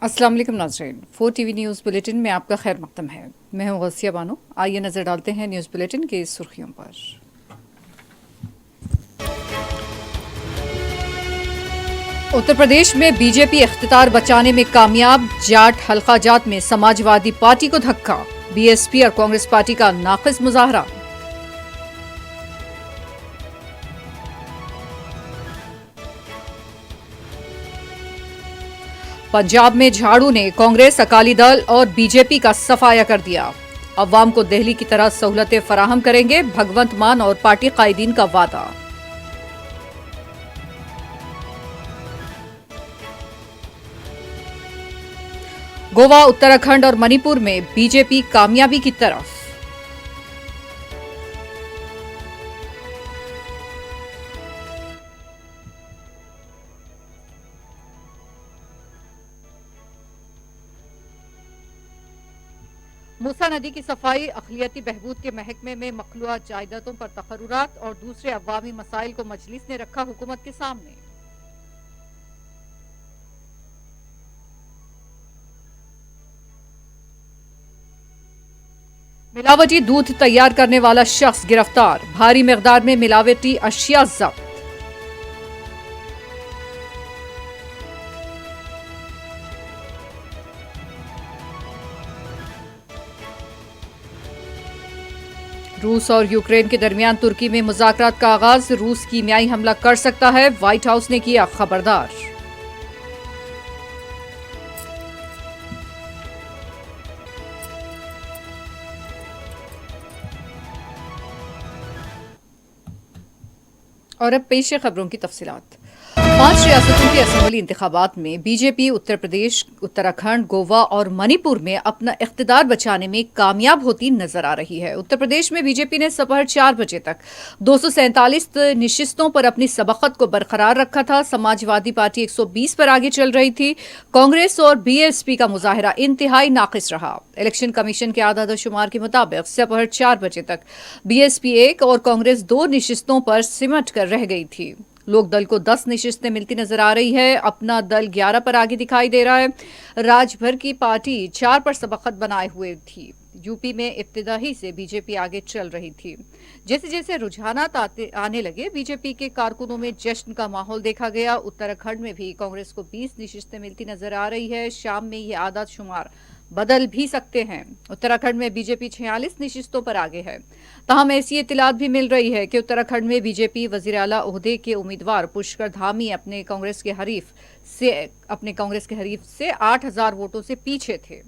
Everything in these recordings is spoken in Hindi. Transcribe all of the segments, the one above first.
अस्सलाम वालेकुम नाज़रीन, 4 टीवी न्यूज़ बुलेटिन में आपका खैर मकदम है। मैं हूं गौसिया बानो। आइए नजर डालते हैं न्यूज़ बुलेटिन की सुर्खियों पर। उत्तर प्रदेश में बीजेपी इख्तितार बचाने में कामयाब। जाट हल्का जात में समाजवादी पार्टी को धक्का। बीएसपी और कांग्रेस पार्टी का नाक़िस मुजाहरा। पंजाब में झाड़ू ने कांग्रेस, अकाली दल और बीजेपी का सफाया कर दिया। अवाम को दिल्ली की तरह सहूलतें फराहम करेंगे, भगवंत मान और पार्टी कायदीन का वादा। गोवा, उत्तराखंड और मणिपुर में बीजेपी कामयाबी की तरफ। मूसा नदी की सफाई, अक़लियती बहबूद के महकमे में मखलूआ जायदादों पर तकर्रुरात और दूसरे अवामी मसाइल को मजलिस ने रखा हुकूमत के सामने। मिलावटी दूध तैयार करने वाला शख्स गिरफ्तार। भारी मिकदार में मिलावटी अशिया जब्त। रूस और यूक्रेन के दरमियान तुर्की में मुज़ाकरात का आगाज। रूस कीमियाई हमला कर सकता है, व्हाइट हाउस ने किया खबरदार। और अब पेश है खबरों की तफसीलात। 5 रियासतों के असेंबली इंतखाबात में बीजेपी उत्तर प्रदेश, उत्तराखंड, गोवा और मणिपुर में अपना इख्तिदार बचाने में कामयाब होती नजर आ रही है। उत्तर प्रदेश में बीजेपी ने दोपहर 4 बजे तक 247 नशिस्तों पर अपनी सबकत को बरकरार रखा था। समाजवादी पार्टी 120 पर आगे चल रही थी। कांग्रेस और बीएसपी का मुजाहरा इंतहाई नाकिस रहा। इलेक्शन कमीशन के आदाद-ओ-शुमार के मुताबिक दोपहर 4 बजे तक बीएसपी 1 और कांग्रेस 2 नशिस्तों पर सिमट कर रह गई थी। लोक दल को 10 नशिस्तें मिलती नजर आ रही है। अपना दल 11 पर आगे दिखाई दे रहा है। राजभर की पार्टी 4 पर सबकत बनाए हुए थी। यूपी में इब्तिदाई से बीजेपी आगे चल रही थी। जैसे जैसे रुझानात आने लगे, बीजेपी के कारकुनों में जश्न का माहौल देखा गया। उत्तराखंड में भी कांग्रेस को 20 नशिस्तें मिलती नजर आ रही है। शाम में ये आदाद शुमार बदल भी सकते हैं। उत्तराखंड में बीजेपी 46 नशिस्तों पर आगे है। ताहम ऐसी इत्तलात भी मिल रही है कि उत्तराखंड में बीजेपी वजीर आला ओहदे के उम्मीदवार पुष्कर धामी अपने कांग्रेस के हरीफ से 8,000 वोटों से पीछे थे।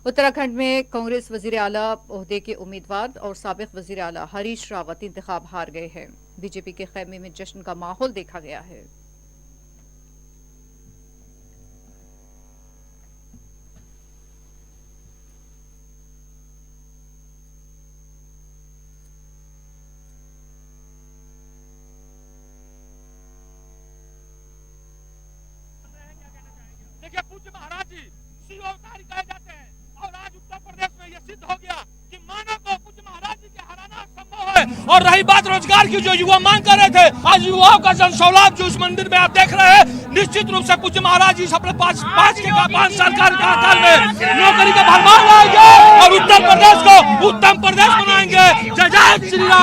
उत्तराखंड में कांग्रेस वजीर आला ओहदे के उम्मीदवार और साबिक वजीर आला हरीश रावत इंतखाब हार गए हैं। बीजेपी के खैमे में जश्न का माहौल देखा गया है। देखिए, पूज्य महाराज जी शिव अवतारी कहे जाते हैं और आज उत्तर प्रदेश में यह सिद्ध हो गया कि मानव को पूज्य महाराज जी के हराना संभव है। और रही बात रोजगार की, जो युवा मांग कर रहे थे, आज युवाओं का जनसौलाभ जो उस मंदिर में आप देख रहे हैं, निश्चित रूप से पूज्य महाराज जी अपने 5 साल कार्यकाल में नौकरी का भरमार लाएंगे और उत्तर प्रदेश को उत्तम प्रदेश बनाएंगे। जय जय श्री राम।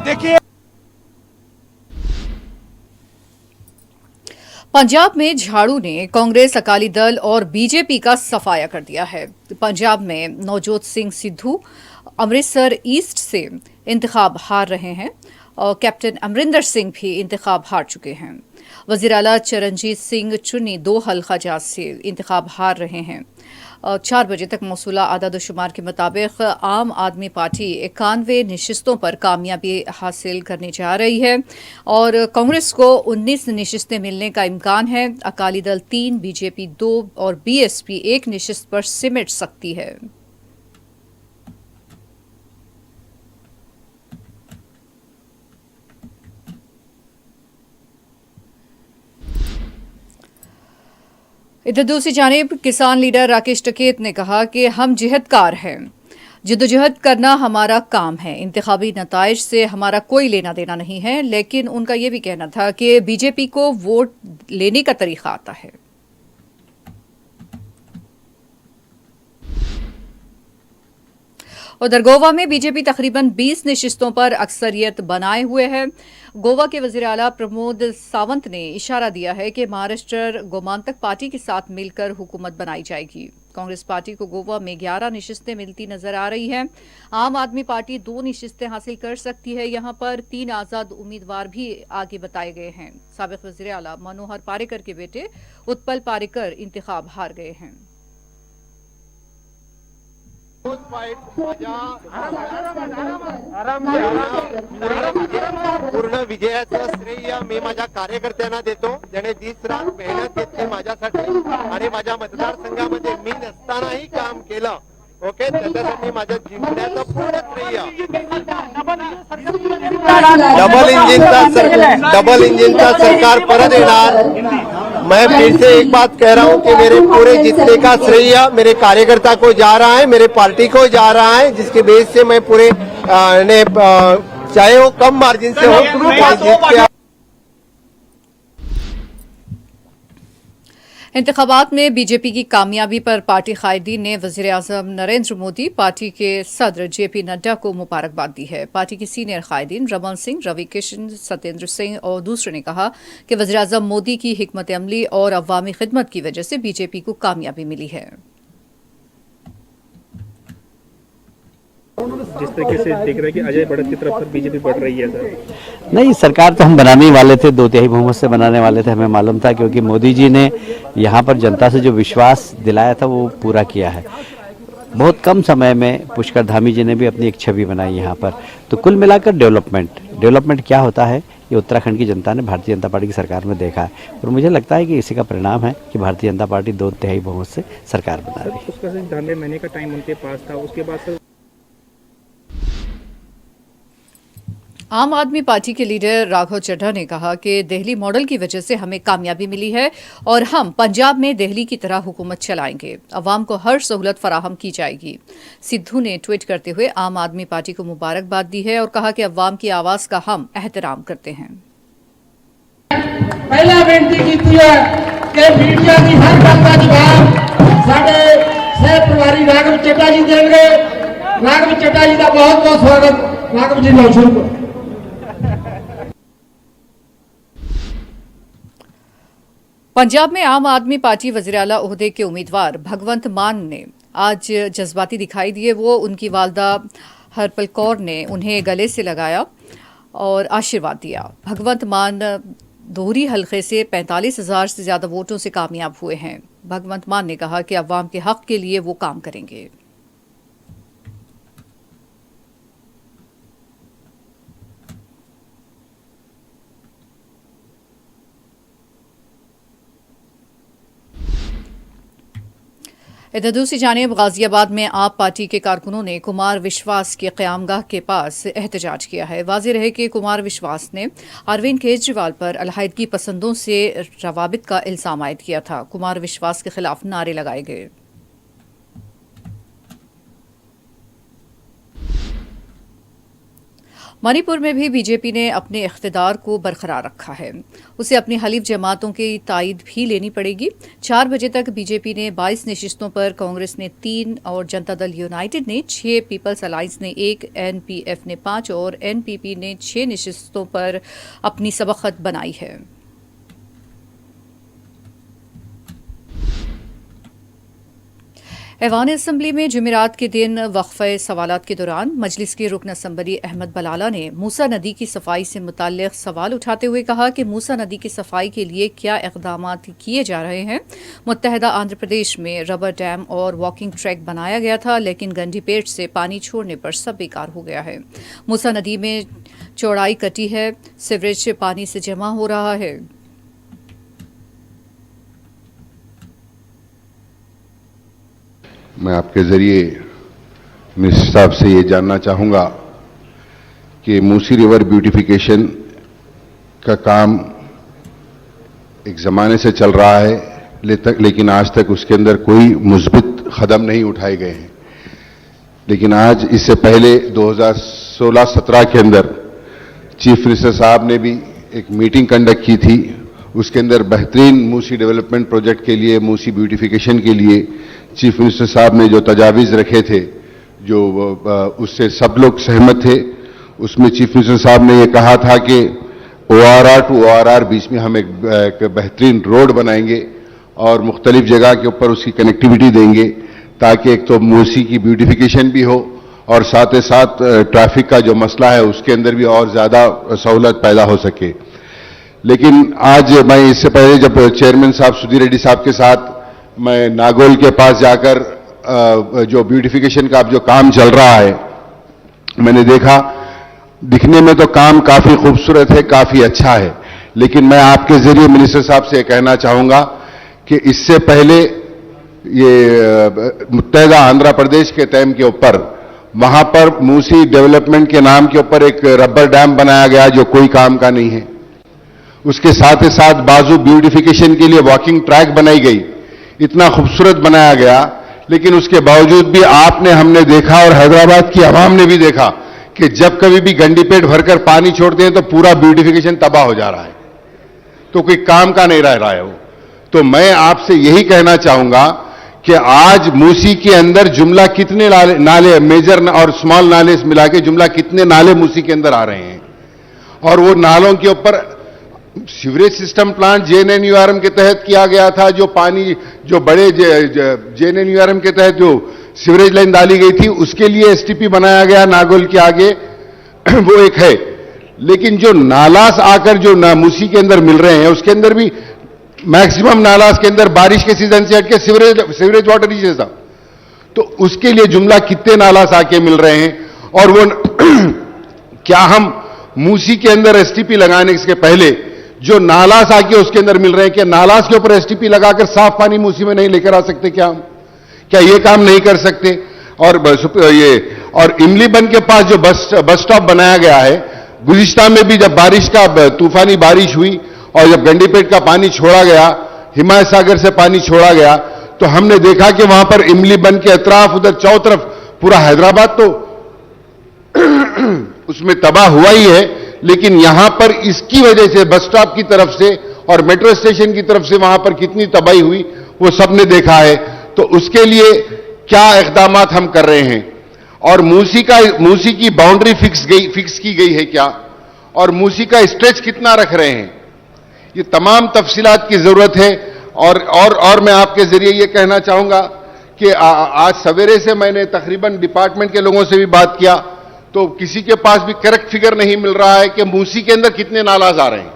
देखिए, पंजाब में झाड़ू ने कांग्रेस, अकाली दल और बीजेपी का सफाया कर दिया है। पंजाब में नवजोत सिंह सिद्धू अमृतसर ईस्ट से इंतखाब हार रहे हैं और कैप्टन अमरिंदर सिंह भी इंतखाब हार चुके हैं। वजीर आला चरणजीत सिंह चुन्नी 2 हल्का जात से इंतखाब हार रहे हैं। 4 बजे तक मौसूला आदाद-ओ-शुमार के मुताबिक आम आदमी पार्टी 91 नशिस्तों पर कामयाबी हासिल करने जा रही है और कांग्रेस को 19 नशिस्तें मिलने का इम्कान है। अकाली दल 3, बीजेपी 2 और बीएसपी 1 नशिस्त पर सिमट सकती है। इधर दूसरी जानिब किसान लीडर राकेश टिकैत ने कहा कि हम जिहदकार हैं, जिद्दोजहद करना हमारा काम है, इंतखाबी नताइज से हमारा कोई लेना देना नहीं है। लेकिन उनका यह भी कहना था कि बीजेपी को वोट लेने का तरीका आता है। उधर गोवा में बीजेपी तकरीबन 20 नशिस्तों पर अक्सरियत बनाए हुए है। गोवा के वजीर आला प्रमोद सावंत ने इशारा दिया है कि महाराष्ट्र गोमांतक पार्टी के साथ मिलकर हुकूमत बनाई जाएगी। कांग्रेस पार्टी को गोवा में 11 नशिस्तें मिलती नजर आ रही हैं। आम आदमी पार्टी 2 नशिस्तें हासिल कर सकती है। यहां पर 3 आजाद उम्मीदवार भी आगे बताए गए हैं। साबिक वजीर आला मनोहर पारिकर के बेटे उत्पल पारिकर इंतखाब हार गए हैं। पूर्ण विजयाचं श्रेय मी माझ्या कार्यकर्त्यांना देतो, ज्याने दिस रात मेहनत घेतली माझ्यासाठी आणि माझ्या मतदारसंघामध्ये मी नसतानाही काम केलं. ओके, त्याच्यासाठी माझ्या जिंकण्याचं पूर्ण श्रेय. डबल इंजिनचा सरकार परत येणार. मैं फिर से एक बात कह रहा हूं कि मेरे पूरे जीतने का श्रेय मेरे कार्यकर्ता को जा रहा है, मेरे पार्टी को जा रहा है, जिसके बेस से मैं पूरे चाहे वो कम मार्जिन से हो जीत के. इंतखाबात में बीजेपी की कामयाबी पर पार्टी कायदीन ने वजीर आजम नरेंद्र मोदी, पार्टी के सदर जेपी नड्डा को मुबारकबाद दी है। पार्टी के सीनियर कायदीन रमन सिंह, रवि किशन, सत्येंद्र सिंह और दूसरे ने कहा कि वजीर आजम मोदी की हिकमत अमली और अवामी खिदमत की वजह से बीजेपी को कामयाबी मिली है। जिस तरीके से दिख रहा है कि अजय बढ़त की तरफ बीजेपी बढ़ रही है सर। नहीं, सरकार तो हम बनाने ही वाले थे, 2/3 बहुमत से बनाने वाले थे, हमें मालूम था, क्योंकि मोदी जी ने यहाँ पर जनता से जो विश्वास दिलाया था वो पूरा किया है। बहुत कम समय में पुष्कर धामी जी ने भी अपनी एक छवि बनाई यहाँ पर। तो कुल मिलाकर डेवलपमेंट क्या होता है ये उत्तराखंड की जनता ने भारतीय जनता पार्टी की सरकार में देखा है, और मुझे लगता है कि इसी का परिणाम है कि भारतीय जनता पार्टी 2/3 बहुमत से सरकार बना रही है। पुष्कर सिंह धामी महीने का टाइम उनके पास था, उसके बाद सर आम आदमी पार्टी के लीडर राघव चड्ढा ने कहा कि दिल्ली मॉडल की वजह से हमें कामयाबी मिली है और हम पंजाब में दिल्ली की तरह हुकूमत चलाएंगे। अवाम को हर सहूलत फराहम की जाएगी। सिद्धू ने ट्वीट करते हुए आम आदमी पार्टी को मुबारकबाद दी है और कहा कि अवाम की आवाज का हम एहतराम करते हैं। पहला बेनती की है कि मीडिया की हर बात का जवाब साडे सह प्रभारी राघव चड्ढा जी देंगे। राघव चड्ढा जी का बहुत बहुत स्वागत। राघव जी नौशर को पंजाब में आम आदमी पार्टी वज़ीर आला ओहदे के उम्मीदवार भगवंत मान ने आज जज्बाती दिखाई दिए। वो उनकी वालदा हरपल कौर ने उन्हें गले से लगाया और आशीर्वाद दिया। भगवंत मान दोहरी हलके से 45,000 से ज्यादा वोटों से कामयाब हुए हैं। भगवंत मान ने कहा कि अवाम के हक के लिए वो काम करेंगे। इधर दूसरी जानिब गाजियाबाद में आप पार्टी के कारकुनों ने कुमार विश्वास के क़यामगाह के पास एहतजाज किया है। वाज़ेह रहे कि कुमार विश्वास ने अरविंद केजरीवाल पर अलहायदगी पसंदों से रवाबित का इल्ज़ाम आयद किया था। कुमार विश्वास के खिलाफ नारे लगाए गए। मणिपुर में भी बीजेपी ने अपने इख्तिदार को बरकरार रखा है। उसे अपनी हलीफ जमातों की तायद भी लेनी पड़ेगी। 4 बजे तक बीजेपी ने 22 नशिस्तों पर, कांग्रेस ने 3 और जनता दल यूनाइटेड ने 6, पीपल्स अलायंस ने 1, एनपीएफ ने 5 और एनपीपी ने 6 नशिस्तों पर अपनी सबकत बनाई है। ऐवान असम्बली में जुमेरात के दिन वक्फे सवालात के दौरान मजलिस के रुकन असम्बली अहमद बलाला ने मूसा नदी की सफाई से मुताल्लिक सवाल उठाते हुए कहा कि मूसा नदी की सफाई के लिए क्या इक़दाम किए जा रहे हैं। मुत्तहदा आंध्र प्रदेश में रबर डैम और वॉकिंग ट्रैक बनाया गया था, लेकिन गंडीपेट से पानी छोड़ने पर सब बेकार हो गया है। मूसा नदी में चौड़ाई कटी है, सीवरेज पानी से जमा हो रहा है। मैं आपके ज़रिए मिनिस्टर साहब से ये जानना चाहूँगा कि मूसी रिवर ब्यूटिफिकेशन का काम एक ज़माने से चल रहा है, लेकिन आज तक उसके अंदर कोई मुस्बित कदम नहीं उठाए गए हैं। लेकिन आज इससे पहले 2016-17 के अंदर चीफ मिनिस्टर साहब ने भी एक मीटिंग कंडक्ट की थी। उसके अंदर बेहतरीन मूसी डेवलपमेंट प्रोजेक्ट के लिए, मूसी ब्यूटिफिकेशन के लिए चीफ मिनिस्टर साहब ने जो तजावीज़ रखे थे, जो उससे सब लोग सहमत थे। उसमें चीफ मिनिस्टर साहब ने ये कहा था कि ORR टू ORR बीच में हम एक बेहतरीन रोड बनाएंगे और मुख्तलिफ जगह के ऊपर उसकी कनेक्टिविटी देंगे, ताकि एक तो मूसी की ब्यूटिफिकेशन भी हो और साथ ही साथ ट्रैफिक का जो मसला है उसके अंदर भी और ज़्यादा सहूलत पैदा हो सके। लेकिन आज मैं इससे पहले जब चेयरमैन साहब सुधीर रेड्डी साहब के साथ मैं नागोल के पास जाकर जो ब्यूटिफिकेशन का अब जो काम चल रहा है मैंने देखा, दिखने में तो काम काफ़ी खूबसूरत है, काफ़ी अच्छा है, लेकिन मैं आपके जरिए मिनिस्टर साहब से कहना चाहूँगा कि इससे पहले ये मुत्तहदा आंध्र प्रदेश के तैम के ऊपर वहां पर मूसी डेवलपमेंट के नाम के ऊपर एक रबर डैम बनाया गया जो कोई काम का नहीं है। उसके साथ ही साथ बाजू ब्यूटिफिकेशन के लिए वॉकिंग ट्रैक बनाई गई, इतना खूबसूरत बनाया गया, लेकिन उसके बावजूद भी आपने हमने देखा और हैदराबाद की आवाम ने भी देखा कि जब कभी भी गंडी पेट भरकर पानी छोड़ते हैं तो पूरा ब्यूटिफिकेशन तबाह हो जा रहा है, तो कोई काम का नहीं रह रहा है वो। तो मैं आपसे यही कहना चाहूंगा कि आज मूसी के अंदर जुमला कितने नाले मेजर और स्मॉल नाले मिला के जुमला कितने नाले मूसी के अंदर आ रहे हैं, और वो नालों के ऊपर सीवरेज सिस्टम प्लांट JNNURM के तहत किया गया था, जो पानी जो बड़े JNNURM के तहत जो सीवरेज लाइन डाली गई थी उसके लिए STP बनाया गया नागोल के आगे वो एक है, लेकिन जो नालास आकर जो मूसी के अंदर मिल रहे हैं उसके अंदर भी मैक्सिमम नालास के अंदर बारिश के सीजन से हटके सीवरेज वाटर ही जैसा, तो उसके लिए जुमला कितने नालास आके मिल रहे हैं। और वो क्या हम मूसी के अंदर STP लगाने से पहले जो नालास आके उसके अंदर मिल रहे हैं, क्या नालास के ऊपर STP लगाकर साफ पानी मूसी में नहीं लेकर आ सकते? क्या ये काम नहीं कर सकते? और इमलीबन के पास जो बस स्टॉप बनाया गया है, गुलिस्तान में भी जब बारिश का तूफानी बारिश हुई और जब गंडीपेट का पानी छोड़ा गया, हिमायत सागर से पानी छोड़ा गया, तो हमने देखा कि वहां पर इमलीबन के अतराफ उधर चौ तरफ पूरा हैदराबाद तो उसमें तबाह हुआ ही है, लेकिन यहां पर इसकी वजह से बस स्टॉप की तरफ से और मेट्रो स्टेशन की तरफ से वहां पर कितनी तबाही हुई वो सबने देखा है। तो उसके लिए क्या इकदाम हम कर रहे हैं, और मूसी की बाउंड्री फिक्स की गई है क्या, और मूसी का स्ट्रेच कितना रख रहे हैं, ये तमाम तफसीलात की जरूरत है। और मैं आपके जरिए ये कहना चाहूंगा कि आज सवेरे से मैंने तकरीबन डिपार्टमेंट के लोगों से भी बात किया, तो किसी के पास भी करेक्ट फिगर नहीं मिल रहा है कि मूसी के अंदर कितने नालाज आ रहे हैं।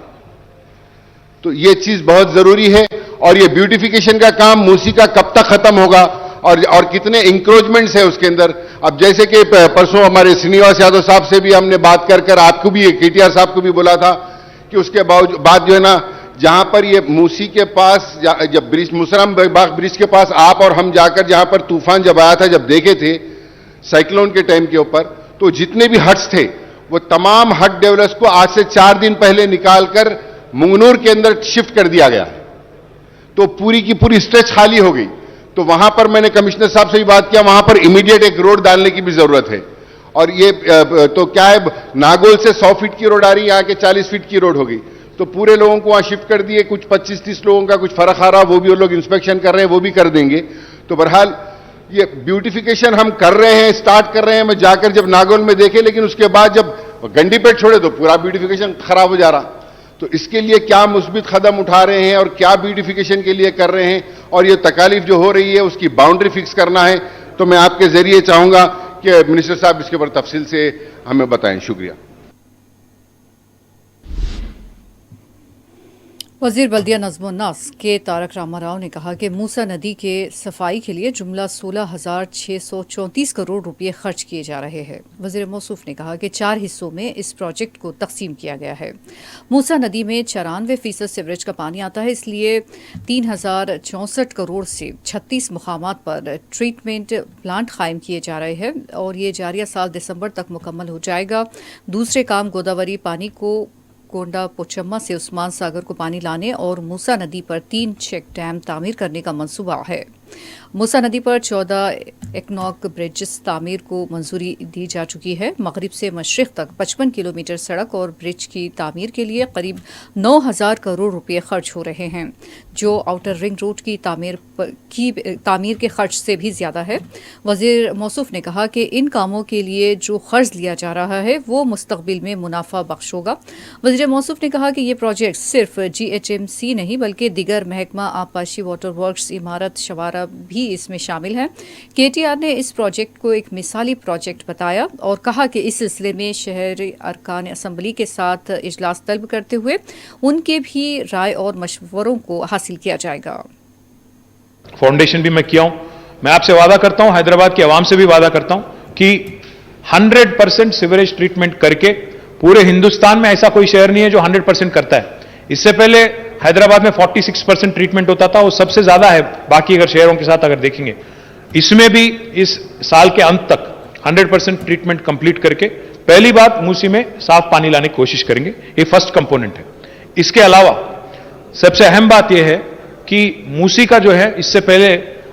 तो ये चीज बहुत जरूरी है, और ये ब्यूटिफिकेशन का काम मूसी का कब तक खत्म होगा, और कितने इंक्रोचमेंट्स है उसके अंदर। अब जैसे कि परसों हमारे श्रीनिवास यादव साहब से भी हमने बात कर आपको भी KTR साहब को भी बोला था कि उसके बाद जो है ना, जहां पर ये मूसी के पास जब ब्रिज मुसराम बाग ब्रिज के पास आप और हम जाकर जहां पर तूफान जब आया था, जब देखे थे साइक्लोन के टाइम के ऊपर, तो जितने भी हट्स थे वो तमाम हट डेवलपर्स को आज से 4 दिन पहले निकालकर मुंगनूर के अंदर शिफ्ट कर दिया गया, तो पूरी की पूरी स्ट्रेच खाली हो गई। तो वहां पर मैंने कमिश्नर साहब से भी बात किया, वहां पर इमीडिएट एक रोड डालने की भी जरूरत है। और ये तो क्या है, नागोल से 100 फीट की रोड आ रही, यहाँ के 40 फीट की रोड हो गई, तो पूरे लोगों को वहां शिफ्ट कर दिए। कुछ 25-30 लोगों का कुछ फर्क आ रहा, वो भी वो लोग इंस्पेक्शन कर रहे हैं, वो भी कर देंगे। तो बहरहाल ये ब्यूटिफिकेशन हम कर रहे हैं, स्टार्ट कर रहे हैं। मैं जाकर जब नागौल में देखे, लेकिन उसके बाद जब गंडीपेट छोड़े तो पूरा ब्यूटिफिकेशन खराब हो जा रहा। तो इसके लिए क्या मुस्बित कदम उठा रहे हैं और क्या ब्यूटिफिकेशन के लिए कर रहे हैं, और ये तकालीफ जो हो रही है उसकी बाउंड्री फिक्स करना है। तो मैं आपके जरिए चाहूंगा कि मिनिस्टर साहब इसके ऊपर तफसील से हमें बताएं। शुक्रिया। वजीर बल्दिया नज़्म-उन-नस्क के तारक रामाराव ने कहा कि मूसा नदी के सफाई के लिए जुमला 16,634 करोड़ रुपए खर्च किए जा रहे हैं। वजीर मौसूफ ने कहा कि 4 हिस्सों में इस प्रोजेक्ट को तकसीम किया गया है। मूसा नदी में 94% सीवरेज का पानी आता है, इसलिए 3,064 करोड़ से 36 मुकामात पर ट्रीटमेंट प्लांट कायम किए जा रहे हैं, और ये जारिया साल दिसंबर तक मुकम्मल हो जाएगा। दूसरे काम गोदावरी पानी को कोंडा पोचम्मा से उस्मान सागर को पानी लाने और मूसा नदी पर 3 चेक डैम तामीर करने का मंसूबा है। मूसा नदी पर 14 एकनॉक ब्रिज तामीर को मंजूरी दी जा चुकी है। मगरिब से मशरिक तक 55 किलोमीटर सड़क और ब्रिज की तामीर के लिए करीब 9,000 करोड़ रुपए खर्च हो रहे हैं, जो आउटर रिंग रोड की तामीर के खर्च से भी ज्यादा है। वजीर मौसूफ ने कहा कि इन कामों के लिए जो कर्ज लिया जा रहा है वो मुस्तकबिल में मुनाफा बख्श होगा। वजीर मौसूफ ने कहा कि ये प्रोजेक्ट सिर्फ GHMC नहीं बल्कि दिगर महकमा आबपाशी, वाटर वर्क्स, इमारत, शवारा भी इसमें शामिल हैं। KTR ने इस प्रोजेक्ट को एक मिसाली प्रोजेक्ट बताया और कहा कि इस सिलसिले में शहरी अरकान असम्बली के साथ इजलास तलब करते हुए उनके भी राय और मशवरों को हासिल किया जाएगा। फाउंडेशन भी मैं किया हूं। मैं आपसे वादा करता हूं, हैदराबाद की आवाम से भी वादा करता हूं कि 100% सीवरेज ट्रीटमेंट करके, पूरे हिंदुस्तान में ऐसा कोई शहर नहीं है जो 100% करता है। इससे पहले हैदराबाद में 46% ट्रीटमेंट होता था, वो सबसे ज्यादा है बाकी अगर शहरों के साथ अगर देखेंगे। इसमें भी इस साल के अंत तक 100% ट्रीटमेंट कंप्लीट करके पहली बात मूसी में साफ पानी लाने की कोशिश करेंगे। ये फर्स्ट कंपोनेंट है। इसके अलावा सबसे अहम बात यह है कि मूसी का जो है, इससे पहले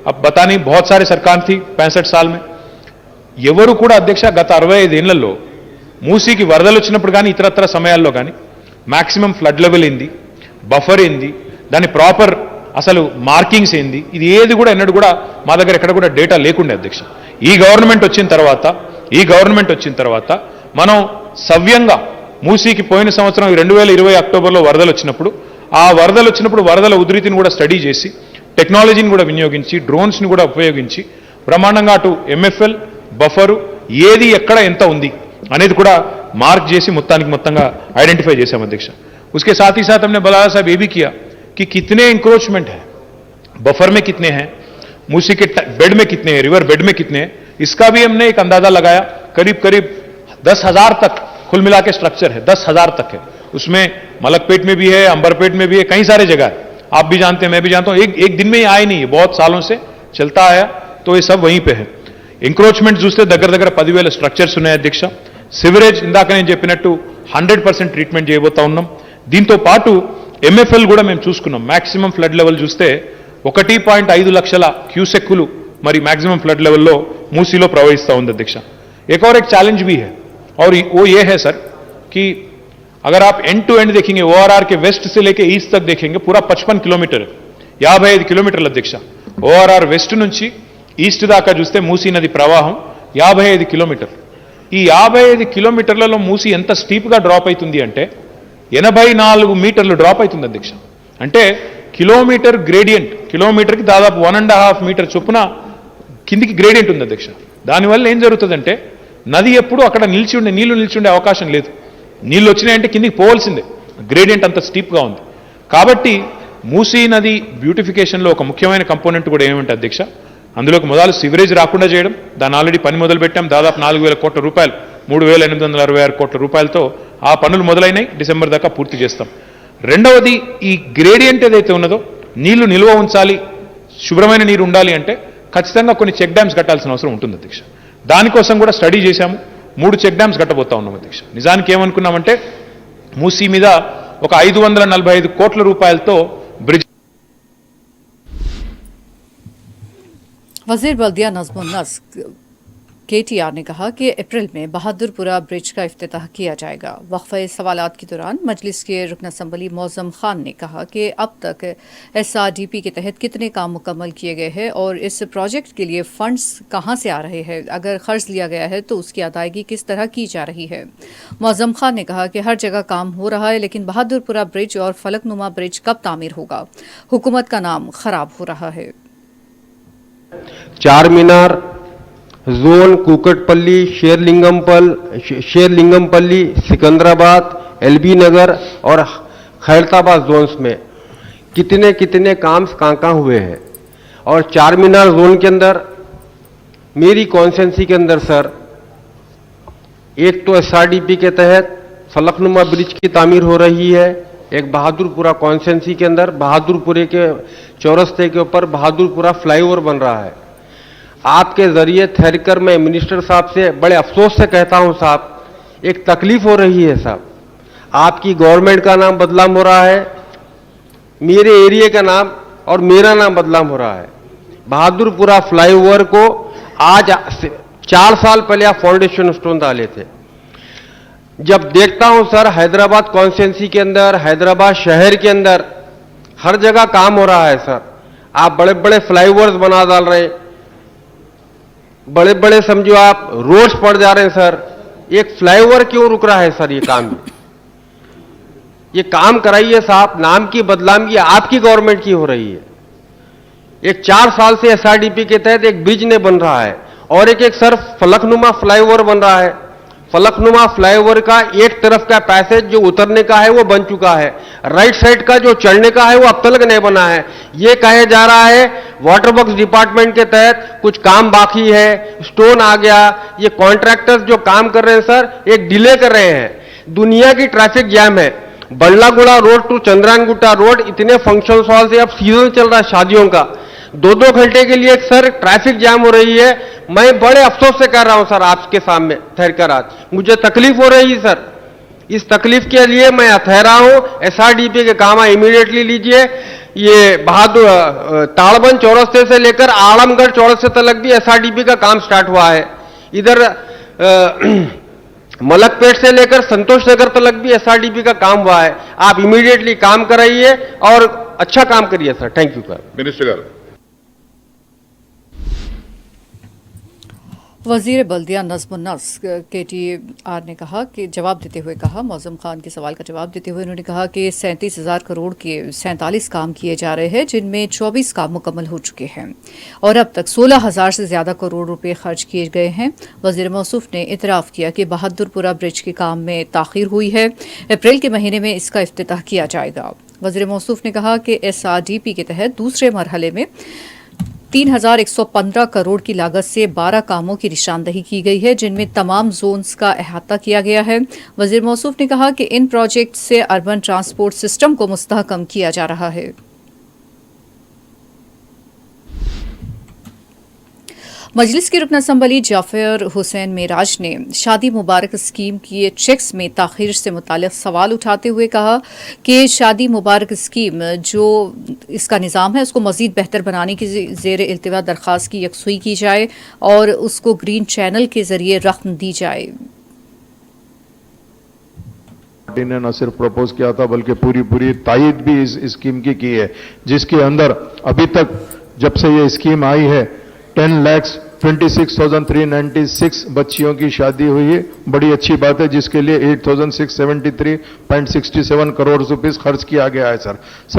अब बता नहीं बहुत सारे सरकार थी 65 साल में, ఎవరు కూడా అధ్యక్ష గత 65 ఏళ్లలో మూసీకి వరదలు వచ్చినప్పుడు కానీ ఇతరత్ర సమయాల్లో కానీ మాక్సిమం ఫ్లడ్ లెవెల్ ఏంది, బఫర్ ఏంది, దాని ప్రాపర్ అసలు మార్కింగ్స్ ఏంది, ఇది ఏది కూడా ఎన్నడూ కూడా మా దగ్గర ఎక్కడ కూడా డేటా లేకుండే అధ్యక్ష. ఈ గవర్నమెంట్ వచ్చిన తర్వాత మనం సవ్యంగా మూసీకి పోయిన సంవత్సరం 2020 అక్టోబర్లో వరదలు వచ్చినప్పుడు, ఆ వరదలు వచ్చినప్పుడు వరదల ఉధృతిని కూడా స్టడీ చేసి, టెక్నాలజీని కూడా వినియోగించి, డ్రోన్స్ని కూడా ఉపయోగించి బ్రహ్మాండంగా అటు MFL బఫరు ఏది ఎక్కడ ఎంత ఉంది అనేది కూడా మార్క్ చేసి మొత్తంగా ఐడెంటిఫై చేశాం అధ్యక్ష. उसके साथ ही साथ हमने बलाला साहब ये भी किया कि कितने इंक्रोचमेंट है, बफर में कितने हैं, मूसी के बेड में कितने हैं, रिवर बेड में कितने हैं, इसका भी हमने एक अंदाजा लगाया। करीब 10,000 तक कुल मिला के स्ट्रक्चर है, 10,000 तक है। उसमें मलकपेट में भी है, अंबरपेट में भी है, कई सारे जगह है। आप भी जानते हैं, मैं भी जानता हूं, एक दिन में ये आए नहीं है, बहुत सालों से चलता आया, तो ये सब वहीं पे है. ఎంక్రోచ్మెంట్ చూస్తే దగ్గర 10,000 స్ట్రక్చర్స్ ఉన్నాయి అధ్యక్ష. సివరేజ్ ఇందాక నేను చెప్పినట్టు 100% ట్రీట్మెంట్ చేయబోతా ఉన్నాం. దీంతో పాటు MFL కూడా మేము చూసుకున్నాం. మాక్సిమం ఫ్లడ్ లెవెల్ చూస్తే 1.5 లక్షల క్యూసెక్కులు మరి మాక్సిమం ఫ్లడ్ లెవెల్లో మూసీలో ప్రవహిస్తూ ఉంది అధ్యక్ష. एक और एक चैलेंज भी है और वो ये है सर कि अगर आप एंड टू एंड देखेंगे, ORR के वेस्ट से लेके ईस्ट तक देखेंगे, पूरा 55 किलोमीटर 55 కిలోమీటర్ల అధ్యక్ష. ORR వెస్ట్ నుంచి ఈస్ట్ దాకా చూస్తే మూసీ నది ప్రవాహం 55 కిలోమీటర్లు. ఈ 55 కిలోమీటర్లలో మూసీ ఎంత స్టీప్గా డ్రాప్ అవుతుంది అంటే 84 మీటర్లు డ్రాప్ అవుతుంది అధ్యక్ష. అంటే కిలోమీటర్ గ్రేడియంట్, కిలోమీటర్కి దాదాపు 1.5 మీటర్ చొప్పున కిందికి గ్రేడియంట్ ఉంది అధ్యక్ష. దానివల్ల ఏం జరుగుతుందంటే నది ఎప్పుడు అక్కడ నీళ్లు నిలిచి ఉండే అవకాశం లేదు. నీళ్ళు వచ్చినాయంటే కిందికి పోవాల్సిందే, గ్రేడియంట్ అంత స్టీప్గా ఉంది. కాబట్టి మూసీ నది బ్యూటిఫికేషన్లో ఒక ముఖ్యమైన కంపోనెంట్ కూడా ఏమంటే అధ్యక్ష, అందులోకి మొదలు సివరేజ్ రాకుండా చేయడం. దాన్ని ఆల్రెడీ పని మొదలు పెట్టాం. దాదాపు 4,000 కోట్ల రూపాయలు, 3,866 కోట్ల రూపాయలతో ఆ పనులు మొదలైనాయి. డిసెంబర్ దాకా పూర్తి చేస్తాం. రెండవది, ఈ గ్రేడియంట్ ఏదైతే ఉన్నదో నీళ్లు నిల్వ ఉంచాలి, శుభ్రమైన నీరు ఉండాలి అంటే ఖచ్చితంగా కొన్ని చెక్ డ్యామ్స్ కట్టాల్సిన అవసరం ఉంటుంది అధ్యక్ష. దానికోసం కూడా స్టడీ చేశాము. 3 చెక్ డ్యామ్స్ కట్టబోతా ఉన్నాం అధ్యక్ష. నిజానికి ఏమనుకున్నామంటే మూసీ మీద ఒక 545 కోట్ల రూపాయలతో బ్రిడ్జ్. वजीर बल्दिया नज़्म नस्क KTR ने कहा कि अप्रैल में बहादुरपुरा ब्रिज का इफ्तिताह किया जाएगा। वक्फे सवालात के दौरान मजलिस के रुकन असम्बली मौज़म खान ने कहा कि अब तक SRDP के तहत कितने काम मुकम्मल किए गए हैं और इस प्रोजेक्ट के लिए फंड्स कहां से आ रहे हैं, अगर खर्च लिया गया है तो उसकी अदायगी किस तरह की जा रही है। मौज़म खान ने कहा कि हर जगह काम हो रहा है, लेकिन बहादुरपुरा ब्रिज और फलकनुमा ब्रिज कब तामीर होगा? हुकूमत का नाम खराब हो रहा है। चार मीनार जोन, कुकटपल्ली, शेरलिंगमपल्ली, सिकंदराबाद, LB नगर और खैरताबाद जोन्स में कितने काम कहाँ हुए हैं। और चार मीनार जोन के अंदर मेरी कॉन्स्टिट्यूंसी के अंदर सर, एक तो SRDP के तहत फलकनुमा ब्रिज की तामीर हो रही है, एक बहादुरपुरा कॉन्स्टिट्यूंसी के अंदर बहादुरपुरे के चौरस्ते के ऊपर बहादुरपुरा फ्लाईओवर बन रहा है। आपके जरिए ठहरकर मैं मिनिस्टर साहब से बड़े अफसोस से कहता हूं साहब, एक तकलीफ हो रही है साहब। आपकी गवर्नमेंट का नाम बदनाम हो रहा है, मेरे एरिया का नाम और मेरा नाम बदनाम हो रहा है। बहादुरपुरा फ्लाईओवर को आज 4 साल पहले आप फाउंडेशन स्टोन डाले थे। जब देखता हूं सर, हैदराबाद कॉन्स्टिट्यूंसी के अंदर, हैदराबाद शहर के अंदर हर जगह काम हो रहा है सर। आप बड़े बड़े फ्लाईओवर्स बना डाल रहे हैं, बड़े बड़े समझो आप रोड्स पड़ जा रहे हैं सर। एक फ्लाईओवर क्यों रुक रहा है सर? ये काम कराइए साहब। नाम की बदनामी आपकी गवर्नमेंट की हो रही है। एक 4 साल से एसआरडीपी के तहत एक ब्रिज नहीं बन रहा है और एक सर फलकनुमा फ्लाईओवर बन रहा है। फलकनुमा फ्लाईओवर का एक तरफ का पैसेज जो उतरने का है वो बन चुका है, राइट साइड का जो चढ़ने का है वो अब तक नहीं बना है। ये कहे जा रहा है वाटर वर्क्स डिपार्टमेंट के तहत कुछ काम बाकी है, स्टोन आ गया। ये कॉन्ट्रैक्टर्स जो काम कर रहे हैं सर, एक डिले कर रहे हैं। दुनिया की ट्रैफिक जैम है। Ballaguda road to Chandrayangutta road, इतने फंक्शन हॉल से अब सीजन चल रहा है शादियों का, 2-2 घंटे के लिए सर ट्रैफिक जाम हो रही है। मैं बड़े अफसोस से कह रहा हूं सर आपके सामने ठहरकर, आज मुझे तकलीफ हो रही है सर। इस तकलीफ के लिए मैं ठहरा हूं। एसआरडीपी के काम इमीडिएटली लीजिए। ये बहादुर ताड़बंद चौरस्ते से लेकर आलमगढ़ चौरस्ते तक भी एसआरडीपी का काम स्टार्ट हुआ है। इधर मलकपेट से लेकर संतोष नगर तक भी एसआरडीपी का काम हुआ है। आप इमीडिएटली काम कराइए और अच्छा काम करिए sir. Thank you sir. Minister वजीर बल्दिया नज़्म नस्क KTR ने कहा कि जवाब देते हुए कहा, मौज़म खान के सवाल का जवाब देते हुए उन्होंने कहा कि 37,000 करोड़ के 47 काम किए जा रहे हैं, जिनमें 24 काम मुकम्मल हो चुके हैं और अब तक 16,000 से ज़्यादा करोड़ रुपए खर्च किए गए हैं। वज़ीर मौसूफ ने इतराफ़ किया कि बहादुरपुरा ब्रिज के काम में ताख़ीर हुई है, अप्रैल के महीने में इसका इफ्तिताह किया जाएगा। वज़ीर मौसूफ ने कहा कि SRDP के तहत दूसरे मरहले में 3,115 करोड़ की लागत से 12 कामों की निशानदही की गई है, जिनमें तमाम जोन्स का अहाता किया गया है। वज़ीर मौसूफ ने कहा कि इन प्रोजेक्ट से अर्बन ट्रांसपोर्ट सिस्टम को मुस्तहकम किया जा रहा है। मजलिस के रुकन असम्बली जाफर हुसैन मेराज ने शादी मुबारक स्कीम की चेक्स में ताख़ीर से मुताल्लिक़ सवाल उठाते हुए कहा कि शादी मुबारक स्कीम जो इसका निज़ाम है उसको मज़ीद बेहतर बनाने की ज़ेर इल्तिवा दरख्वास्त की यकसुई की जाए और उसको ग्रीन चैनल के ज़रिए रक़म दी जाए। पार्टी ने न सिर्फ प्रपोज किया था बल्कि पूरी तायद भी इस स्कीम की है, जिसके अंदर अभी तक जब से ये स्कीम आई है 10,26,396 बच्चियों की शादी हुई है। बड़ी अच्छी बात है, जिसके लिए 8,673.67 करोड़ रुपीस खर्च किया गया है सर।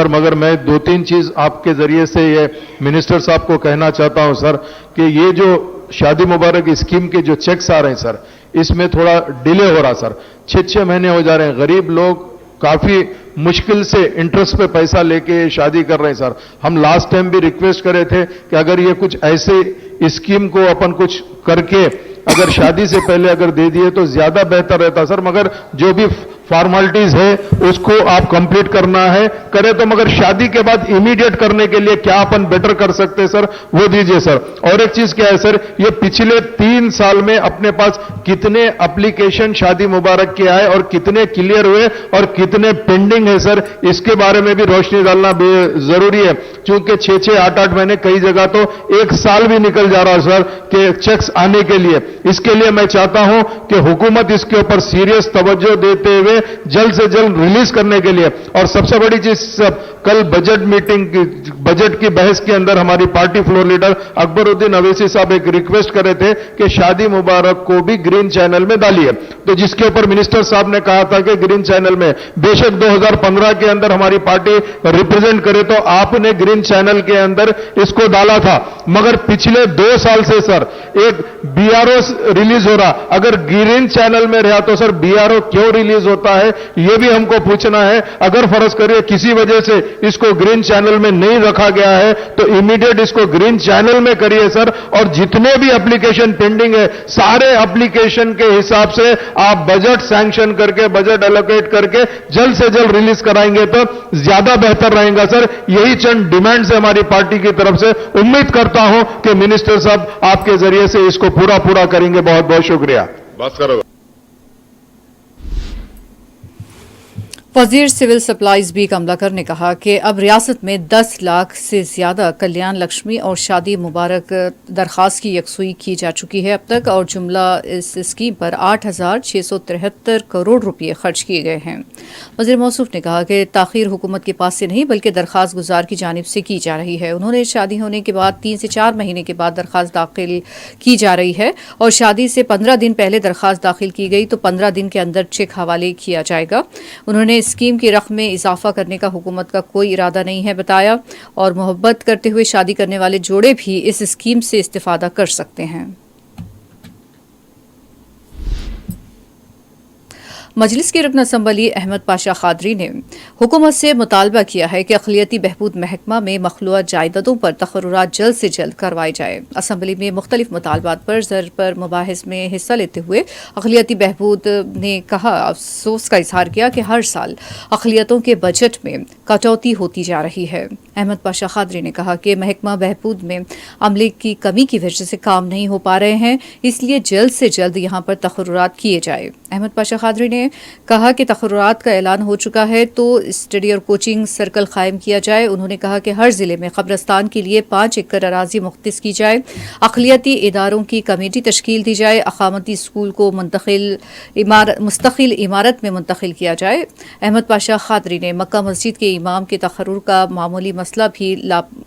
मगर मैं 2-3 चीज आपके जरिए से ये मिनिस्टर साहब को कहना चाहता हूं सर कि ये जो शादी मुबारक स्कीम के जो चेक्स आ रहे हैं सर, इसमें थोड़ा डिले हो रहा सर। 6-6 महीने हो जा रहे हैं। गरीब लोग काफी मुश्किल से इंटरेस्ट पे पैसा लेके शादी कर रहे हैं सर। हम लास्ट टाइम भी रिक्वेस्ट करे थे कि अगर ये कुछ ऐसे स्कीम को अपन कुछ करके अगर शादी से पहले अगर दे दिए तो ज्यादा बेहतर रहता सर। मगर जो भी फॉर्मेलिटीज है उसको आप कंप्लीट करना है, करे तो मगर शादी के बाद इमीडिएट करने के लिए क्या अपन बेटर कर सकते हैं सर, वो दीजिए सर। और एक चीज क्या है सर, ये पिछले 3 साल में अपने पास कितने एप्लीकेशन शादी मुबारक के आए और कितने क्लियर हुए और कितने पेंडिंग है सर, इसके बारे में भी रोशनी डालना जरूरी है। चूंकि 6-6, 8-8 महीने, कई जगह तो 1 साल भी निकल जा रहा है सर के चेक्स आने के लिए। इसके लिए मैं चाहता हूं कि हुकूमत इसके ऊपर सीरियस तवज्जो देते हुए जल्द से जल्द रिलीज करने के लिए। और सबसे बड़ी चीज कल बजट की बहस के अंदर हमारी party floor leader Akbaruddin Owaisi साहब एक रिक्वेस्ट कर रहे थे कि शादी मुबारक को भी ग्रीन चैनल में डालिए, तो जिसके ऊपर मिनिस्टर साहब ने कहा था कि ग्रीन चैनल में, बेशक 2015 के अंदर हमारी पार्टी रिप्रेजेंट करे तो आपने ग्रीन चैनल के अंदर इसको डाला था, मगर पिछले 2 साल से सर एक BRO रिलीज हो रहा। अगर ग्रीन चैनल में रहा तो सर BRO क्यों रिलीज होता है, यह भी हमको पूछना है। अगर फर्ज करिए किसी वजह से इसको ग्रीन चैनल में नहीं रखा गया है तो इमीडिएट इसको ग्रीन चैनल में करिए सर। और जितने भी एप्लीकेशन पेंडिंग है, सारे एप्लीकेशन के हिसाब से आप बजट सैंक्शन करके, बजट एलोकेट करके जल्द से जल्द रिलीज कराएंगे तो ज्यादा बेहतर रहेगा सर। यही चंद डिमांड्स है हमारी पार्टी की तरफ से। उम्मीद करता हूं कि मिनिस्टर साहब आपके जरिए से इसको पूरा करेंगे। बहुत बहुत शुक्रिया। बात करो। वजीर सिविल सप्लाईज बी कमलाकर ने कहा कि अब रियासत में 10 लाख से ज्यादा कल्याण लक्ष्मी और शादी मुबारक दरखास्त की यकसुई की जा चुकी है अब तक, और जुमला इस स्कीम पर 8,673 करोड़ रुपए खर्च किए गए हैं। वजीर मौसूफ ने कहा कि ताखीर हुकूमत के पास से नहीं बल्कि दरखास्त गुजार की जानिब से की जा रही है। उन्होंने शादी होने के बाद 3 से 4 महीने के बाद दरखास्त दाखिल की जा रही है और शादी से 15 दिन पहले दरखास्त दाखिल की गई तो 15 दिन के अंदर चेक हवाले किया जाएगा। उन्होंने स्कीम की रकम में इजाफा करने का हुकूमत का कोई इरादा नहीं है बताया, और मोहब्बत करते हुए शादी करने वाले जोड़े भी इस स्कीम से इस्तेफादा कर सकते हैं। मजलिस के रुकन असम्बली अहमद पाशा खादरी ने हुकूमत से मुतालबा किया है कि अक़लियती बहबूद महकमा में मखलूआ जायदादों पर तक़र्रुरात जल्द से जल्द करवाए जाए। असम्बली में मुख्तलिफ मुतालबात पर ज़र पर मुबाहिस में हिस्सा लेते हुए अक़लियती बहबूद ने कहा अफसोस का इजहार किया कि हर साल अक़लियतों के बजट में कटौती होती जा रही है। अहमद पाशा खादरी ने कहा कि महकमा बहबूद में अमले की कमी की वजह से काम नहीं हो पा रहे हैं, इसलिए जल्द से जल्द यहाँ पर तक़र्रुरात किए जाए। अहमद पाशा खादरी ने कहा कि तक़र्रुरात का ऐलान हो चुका है तो स्टडी और कोचिंग सर्कल कायम किया जाए। उन्होंने कहा कि हर जिले में कब्रस्तान के लिए 5 एकड़ अराजी मुख्तिस की जाए, अक़लियती इदारों की कमेटी तश्कील दी जाए, अक़ामती स्कूल को मुस्तकिल इमारत में मुंतकिल किया जाए। अहमद पाशा खादरी ने मक्का मस्जिद के इमाम के तक़र्रुर का मामूली मसला भी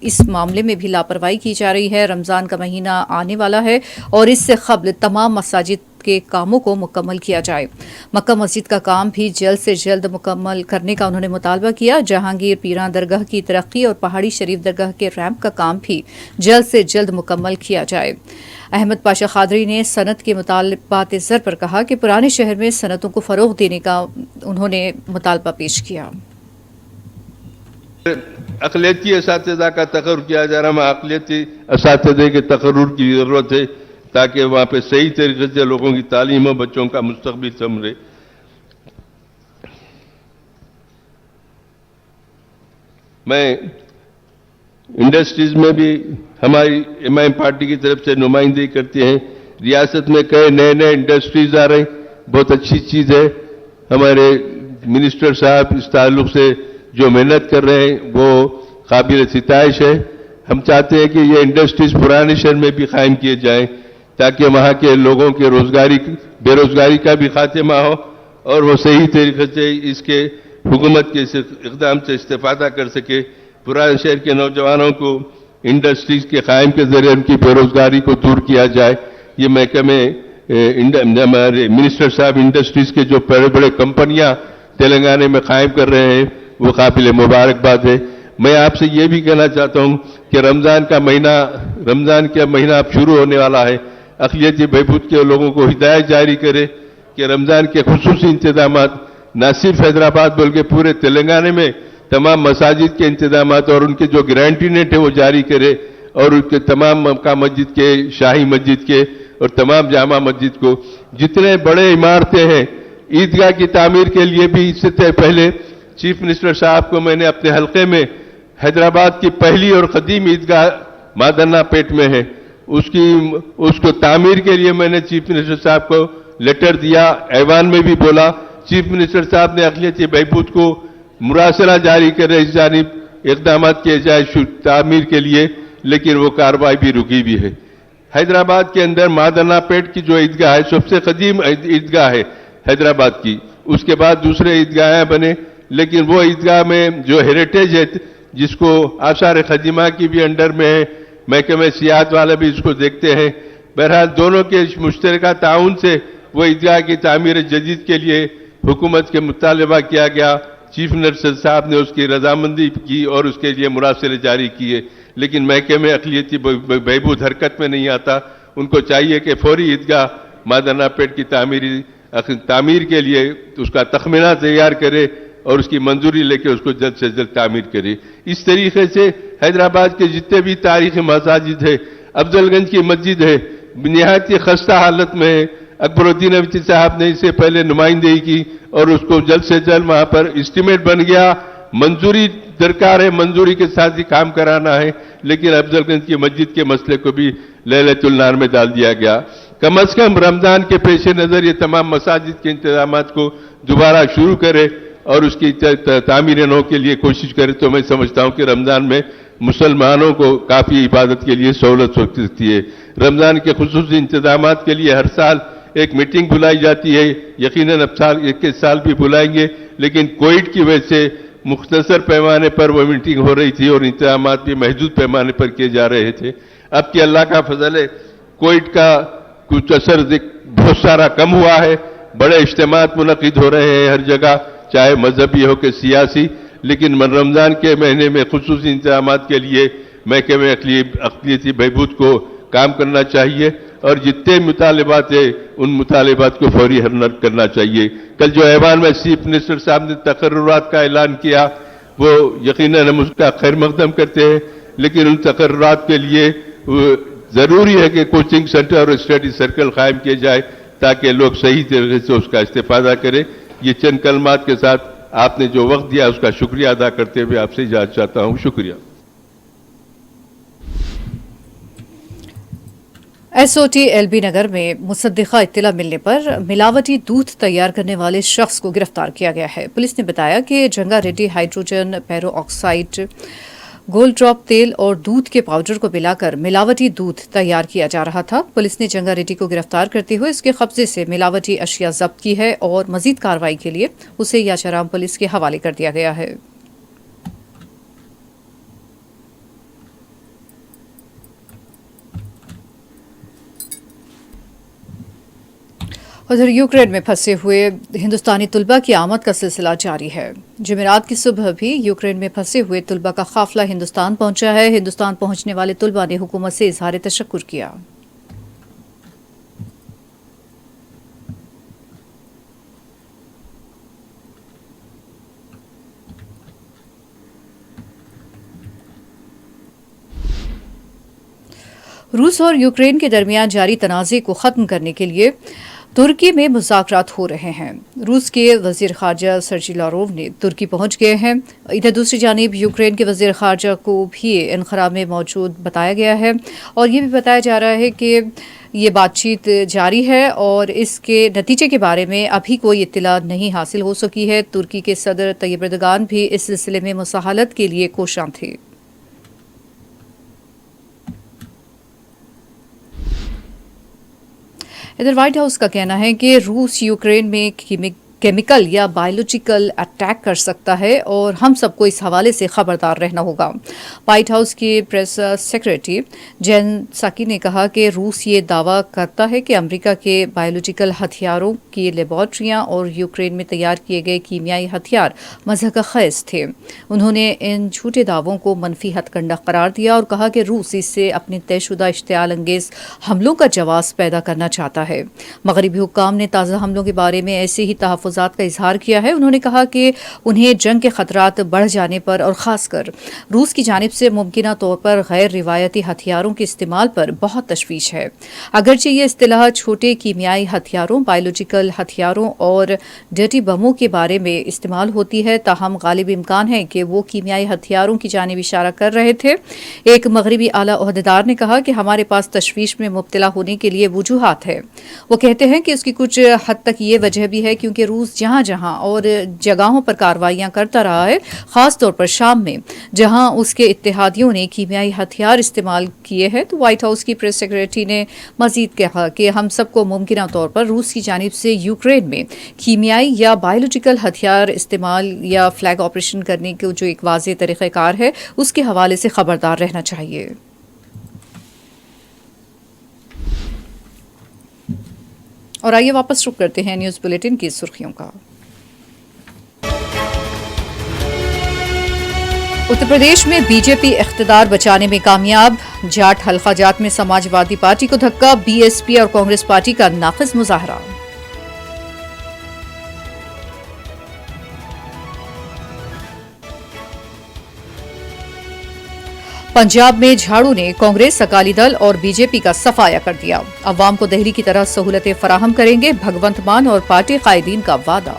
इस मामले में भी लापरवाही की जा रही है। रमज़ान का महीना आने वाला है और इससे क़ब्ल तमाम मसाजिद के कामों को मुकम्मल किया जाए। मक्का मस्जिद का काम भी जल्द से जल्द मुकम्मल करने का उन्होंने मुतालबा किया। जहांगीर पीरां दरगाह की तरक्की और पहाड़ी शरीफ दरगाह के रैंप का काम भी जल्द से जल्द मुकम्मल किया जाए। अहमद पाशा खादरी ने सनत के मुतालबात ज़र पर कहा कि पुराने शहर में सनतों को फ़रोग़ देने का उन्होंने मुतालबा पेश किया। अक़लियती असातिज़ा का तक़र्रुर किया जा रहा है। अक़लियती असातिज़े के तक़र्रुर की ज़रूरत है ताकि वहाँ पे सही तरीके से लोगों की तालीम और बच्चों का मुस्तक़बिल संभले। मैं इंडस्ट्रीज में भी हमारी एमआईएम पार्टी की तरफ से नुमाइंदगी करते हैं। रियासत में कई नए नए इंडस्ट्रीज आ रहे हैं, बहुत अच्छी चीज़ है। हमारे मिनिस्टर साहब इस ताल्लुक से जो मेहनत कर रहे हैं वो काबिल सिताइश है। हम चाहते हैं कि ये इंडस्ट्रीज पुराने शहर में भी कायम किए जाएं ताकि वहाँ के लोगों के बेरोजगारी का भी खात्मा हो और वो सही तरीके से इसके हुकूमत के इक़दाम से इस्तेफादा कर सके। पुराने शहर के नौजवानों को इंडस्ट्रीज के कायम के जरिए उनकी बेरोजगारी को दूर किया जाए। ये महकमे हमारे मिनिस्टर साहब इंडस्ट्रीज के जो बड़े बड़े कंपनियां तेलंगाना में कायम कर रहे हैं वो काबिल मुबारकबाद है। मैं आपसे ये भी कहना चाहता हूं कि रमजान का महीना अब शुरू होने वाला है। अक़लियती बहबूद के लोगों को हिदायत जारी करे कि रमजान के खुसूसी इंतजाम न सिर्फ हैदराबाद बल्कि पूरे तेलंगाना में तमाम मसाजिद के इंतजाम और उनके जो गारंटी नेट है वो जारी करे और उनके तमाम मक्का मस्जिद के, शाही मस्जिद के और तमाम जामा मस्जिद को जितने बड़े इमारतें हैं ईदगाह की तामीर के लिए भी इससे पहले चीफ मिनिस्टर साहब को मैंने अपने हल्के में हैदराबाद की पहली और कदीम ईदगाह मादन्ना पेट में है उसको तामीर के लिए मैंने चीफ मिनिस्टर साहब को लेटर दिया। ऐवान में भी बोला। चीफ मिनिस्टर साहब ने अक़लियती बहबूद को मुरासला जारी करे इस जानिब इक़दाम किए जाए तामीर के लिए, लेकिन वो कार्रवाई भी रुकी भी है। हैदराबाद के अंदर मादन्ना पेट की जो ईदगाह है सबसे कदीम ईदगाह है हैदराबाद की। उसके बाद दूसरे ईदगाह बने, लेकिन वो ईदगाह में जो हेरिटेज है जिसको आसार खदीमा की भी अंडर में है, महकमे सियाहत वाले भी इसको देखते हैं। बहरहाल दोनों के मुश्तरका ताउन से वो ईदगाह की तामीर जदीद के लिए हुकूमत के मुतालबा किया गया। चीफ मिनिस्टर साहब ने उसकी रजामंदी की और उसके लिए मुरासले जारी किए, लेकिन महकमे अक़लियती बहबूद हरकत में नहीं आता। उनको चाहिए कि फौरी ईदगाह मादन्ना पेट की तामीर के लिए उसका तखमीना तैयार करे और उसकी मंजूरी लेके उसको जल्द से जल्द तामीर करे। इस तरीके से हैदराबाद के जितने भी तारीखी मसाजिद है, अफजलगंज की मस्जिद है निहायत खस्ता हालत में है। अकबरुद्दीन अवधी साहब ने इससे पहले नुमाइंदगी की और उसको जल्द से जल्द वहां पर एस्टीमेट बन गया। मंजूरी दरकार है, मंजूरी के साथ ही काम कराना है, लेकिन अफजलगंज की मस्जिद के मसले को भी लैलतुल नार में डाल दिया गया। कम अज कम रमजान के पेश नजर ये तमाम मसाजिद के इंतजाम को दोबारा शुरू करे और उसकी तामीर नौ के लिए कोशिश करें तो मैं समझता हूं कि रमजान में मुसलमानों को काफी इबादत के लिए सहूलत हो सकती है। रमजान के खुसूसी इंतजामात के लिए हर साल एक मीटिंग बुलाई जाती है, यकीनन अब साल भी बुलाएंगे, लेकिन कोविड की वजह से मुख्तसर पैमाने पर वो मीटिंग हो रही थी और इंतजामात भी महदूद पैमाने पर किए जा रहे थे। अब कि अल्लाह का फजल है, कोविड का कुछ असर बहुत सारा कम हुआ है, बड़े इज्तिमात मुनक़िद हो रहे हैं हर जगह, चाहे मजहबी हो कि सियासी, लेकिन रमजान के महीने में खुसूसी इंतजामात के लिए महकमे अक़लियती बहबूद को काम करना चाहिए और जितने मुतालिबात है उन मुतालिबात को फौरी हल करना चाहिए। कल जो ऐवान में चीफ मिनिस्टर साहब ने तकर्रुरात का ऐलान किया वो यकीनन हम उसका खैर मकदम करते हैं, लेकिन उन तकर्रुरात के लिए जरूरी है कि कोचिंग सेंटर और स्टडी सर्कल कायम किए जाए ताकि लोग सही तरीके से उसका इस्तेफादा करें। ये चंद कलमात के साथ आपने जो वक्त दिया उसका शुक्रिया अदा करते हुए आपसे इजाजत चाहता हूं। शुक्रिया। एसओटी एलबी नगर में मुसद्दिका इत्तला मिलने पर मिलावटी दूध तैयार करने वाले शख्स को गिरफ्तार किया गया है। पुलिस ने बताया कि Janga Reddy hydrogen peroxide, gold drop तेल और दूध के पाउडर को मिलाकर मिलावटी दूध तैयार किया जा रहा था। पुलिस ने जंगा रेड्डी को गिरफ्तार करते हुए इसके कब्जे से मिलावटी अशिया जब्त की है और मजीद कार्रवाई के लिए उसे याचाराम पुलिस के हवाले कर दिया गया है। उधर यूक्रेन में फंसे हुए हिंदुस्तानी तुलबा की आमद का सिलसिला जारी है। जुमेरात की सुबह भी यूक्रेन में फंसे हुए तुलबा का काफिला हिंदुस्तान पहुंचा है। हिंदुस्तान पहुंचने वाले तुलबा ने हुकूमत से इजहार तशक्कुर किया। रूस और यूक्रेन के दरमियान जारी तनाज़े को खत्म करने के लिए तुर्की में मुज़ाकरात हो रहे हैं। रूस के वज़ीर ख़ारजा सर्जी लारोव ने तुर्की पहुंच गए हैं। इधर दूसरी जानिब यूक्रेन के वज़ीर ख़ारजा को भी इनख़रा में मौजूद बताया गया है और ये भी बताया जा रहा है कि ये बातचीत जारी है और इसके नतीजे के बारे में अभी कोई इत्तला नहीं हासिल हो सकी है। तुर्की के सदर तैयब एर्दोगान भी इस सिलसिले में मुसाहलत के लिए कोशां थे। इधर व्हाइट हाउस का कहना है कि रूस यूक्रेन में केमिकल या बायोलॉजिकल अटैक कर सकता है और हम सबको इस हवाले से खबरदार रहना होगा। व्हाइट हाउस के प्रेस सेक्रेटरी जेन साकी ने कहा कि रूस ये दावा करता है कि अमेरिका के बायोलॉजिकल हथियारों की लेबॉर्ट्रियां और यूक्रेन में तैयार किए गए कीमियाई हथियार मज़हक़-ख़ेज़ थे। उन्होंने इन झूठे दावों को मनफी हथकंडा करार दिया और कहा कि रूस इससे अपने तयशुदा इश्तियाल अंगेज हमलों का जवाब पैदा करना चाहता है। मगरबी हुक्काम ने ताज़ा हमलों के बारे में ऐसे ही तहफ़्फ़ुज़ात का इजहार किया है। उन्होंने कहा कि उन्हें जंग के खतरात बढ़ जाने पर और ख़ासकर रूस की जानिब से मुमकिना तौर पर गैर रिवायती हथियारों के इस्तेमाल पर बहुत तशवीश है। अगरचे ये इस्तिलाह छोटे कीमियाई हथियारों, बायोलॉजिकल हथियारों और डर्टी बमों के बारे में इस्तेमाल होती है, ताहम गालिब इम्कान है कि वो कीमियाई हथियारों की जानिब इशारा कर रहे थे। एक मगरबी आला ओहदेदार ने कहा कि हमारे पास तशवीश में मुब्तला होने के लिए वजूहात है। वो कहते हैं कि उसकी कुछ हद तक ये वजह भी है क्योंकि रूस जहां जहां और जगहों पर कार्रवाइयां करता रहा है, खास तौर पर शाम में जहां उसके इत्तेहादियों ने कीमियाई हथियार इस्तेमाल किए हैं। तो व्हाइट हाउस की प्रेस सेक्रेटरी ने मजीद कहा कि हम सबको मुमकिना तौर पर रूस की जानिब से यूक्रेन में कीमियाई या बायोलॉजिकल हथियार इस्तेमाल या फ्लैग ऑपरेशन करने के जो एक वाज़ेह तरीक़ाकार है उसके हवाले से खबरदार रहना चाहिए। और आइए वापस रुक करते हैं न्यूज़ बुलेटिन की सुर्खियों का। उत्तर प्रदेश में बीजेपी इख्तिदार बचाने में कामयाब। जाट हल्का जात में समाजवादी पार्टी को धक्का, बीएसपी और कांग्रेस पार्टी का नाक़िस मुजाहरा। पंजाब में झाड़ू ने कांग्रेस, अकाली दल और बीजेपी का सफाया कर दिया। अवाम को दिल्ली की तरह सहूलतें फराहम करेंगे, भगवंत मान और पार्टी कायदीन का वादा।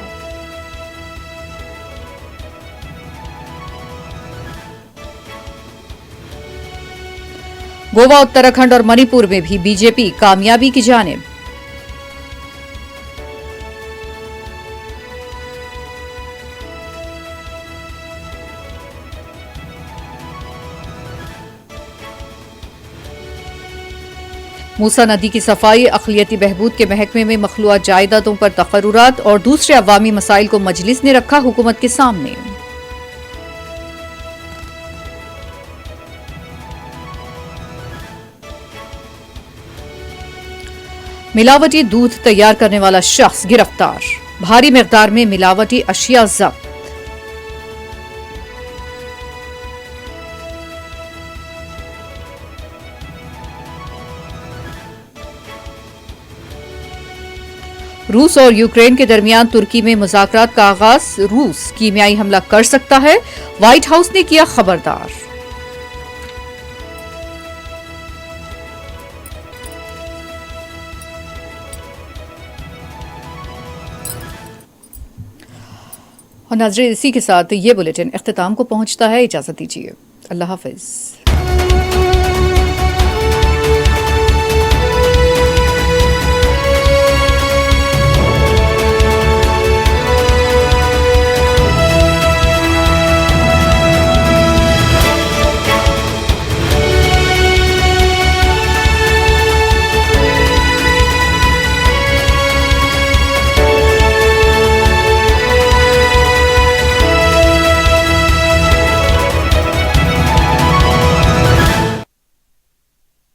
गोवा, उत्तराखंड और मणिपुर में भी बीजेपी कामयाबी की जानिब। मूसा नदी की सफाई, अक़लियती बहबूद के महकमे में मखलूआ जायदादों पर तकर्रुरात और दूसरे अवामी मसाइल को मजलिस ने रखा हुकूमत के सामने। मिलावटी दूध तैयार करने वाला शख्स गिरफ्तार, भारी मिकदार में मिलावटी अशिया जब्त। रूस और यूक्रेन के दरमियान तुर्की में मुज़ाकरात का आगाज, रूस कीमियाई हमला कर सकता है, व्हाइट हाउस ने किया खबरदार। और नाज़रीन, इसी के साथ ये बुलेटिन इख्तिताम को पहुंचता है। इजाजत दीजिए, अल्लाह हाफिज।